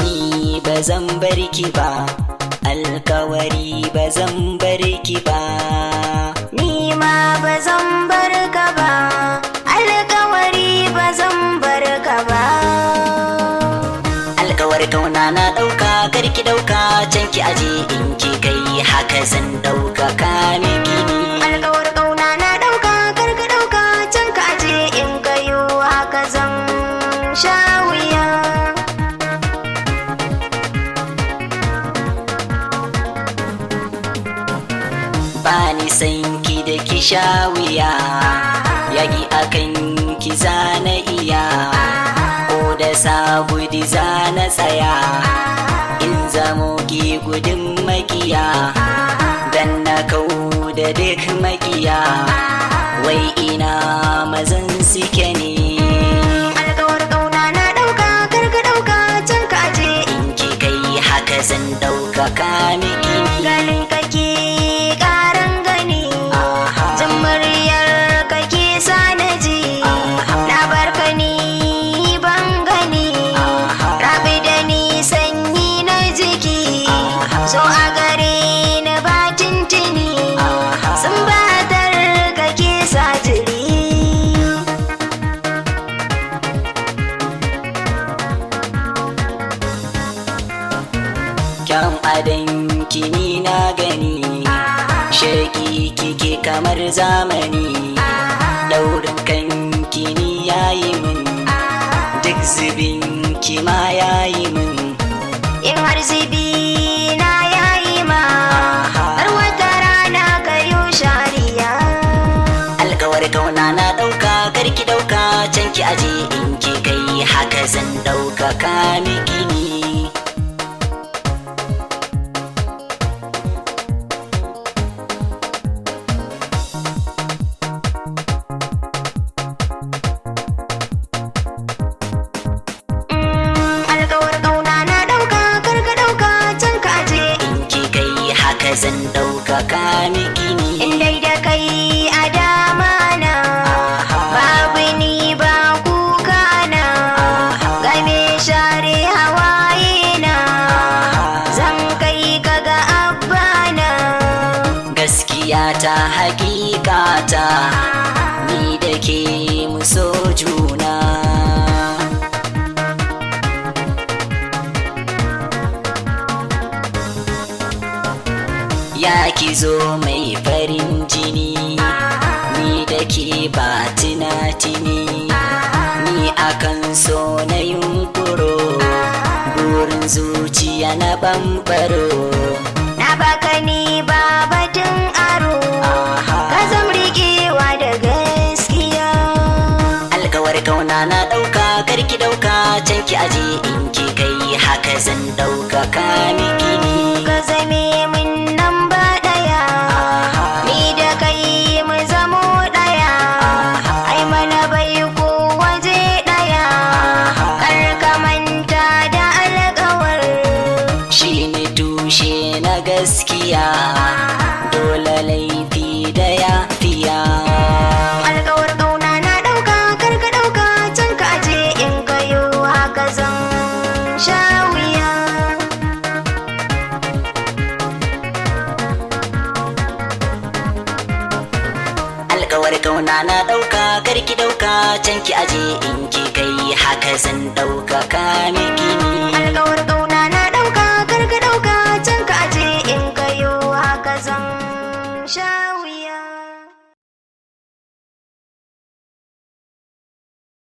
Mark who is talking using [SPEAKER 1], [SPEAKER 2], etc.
[SPEAKER 1] ni ba zan bar ki ba, alkawari ba zan bar ki ba.
[SPEAKER 2] Ni ma ba zan bar ka ba, alkawari ba zan bar ka ba.
[SPEAKER 1] Alkawar kauna na ɗauka karki ɗauka can ki aje in ki kai haka zan ɗauka ka miki ni.
[SPEAKER 2] Alkawar kauna na ɗauka karka ɗauka can ka aje in kayo haka zan sha wuya.
[SPEAKER 1] Bani san ki da ki sha wuya, yaki akan ki zana iya, ko da sabudi zana tsaya, in zamo ki gudun makiya, dan na kau da duk makiya, wai ina mazan suke ne.
[SPEAKER 2] Alkawar kauna na ɗauka karka ɗauka can ka aje
[SPEAKER 1] In ki kai haka zan ɗauka ka miki ni.
[SPEAKER 2] ganin kake ƙaran gani, jin muryar kake sa na ji, na barka ni ban gani, rabi da ni sanyi na jiki, so a gare ni ba tintini, sun batar kake sa jiri.
[SPEAKER 1] Kyan adon kini na gani, sheki kike kamar zamani, daurin kan kini yayi min, duk zubin kima yayi min.
[SPEAKER 2] In har zibi na yayi ma, har wata rana kayo shariya.
[SPEAKER 1] Alkawar kauna na ɗauka karki ɗauka can ki aje in ki kai haka zan ɗauka ka miki ni.
[SPEAKER 2] Alkawar kauna na ɗauka karka ɗauka can ka aje.
[SPEAKER 1] In ki kai haka zan ɗauka ka miki ni.
[SPEAKER 2] In dai da kai a dama na, babu ni ba kuka na, game share hawaye na, zan kai ka ga abba na.
[SPEAKER 1] Gaskiya ta hakika ta, ni da ke mu so juna. Ya ki zo mai farin jini, ni da ke ba tunatini, ni akan so na yunkuro, burin zuciya na bambaro.
[SPEAKER 2] Na baka ni ba batun aro, ka zam riƙewa da gaskiya.
[SPEAKER 1] Alkawar kauna na ɗauka karki ɗauka can ki aje in ki kai haka zan ɗauka ka miki ni.
[SPEAKER 2] Ka zame min nan ba ɗaya, ni da kai mu zamo ɗaya, ai mana bai ko waje ɗaya, kar ka manta da alƙawar.
[SPEAKER 1] Shi ne tushe na gaskiya, dole laifi da yafiya.
[SPEAKER 2] Alƙawar ƙauna na ɗauka kar ka ɗauka can ka aje in kayo haka zan sha wuya.
[SPEAKER 1] Alkawar kauna na ɗauka karki ɗauka can ki aje in ki kai haka zan ɗauka ka miki ni.
[SPEAKER 2] Alƙawar ƙauna na ɗauka kar ka ɗauka can ka aje in kayo haka zan sha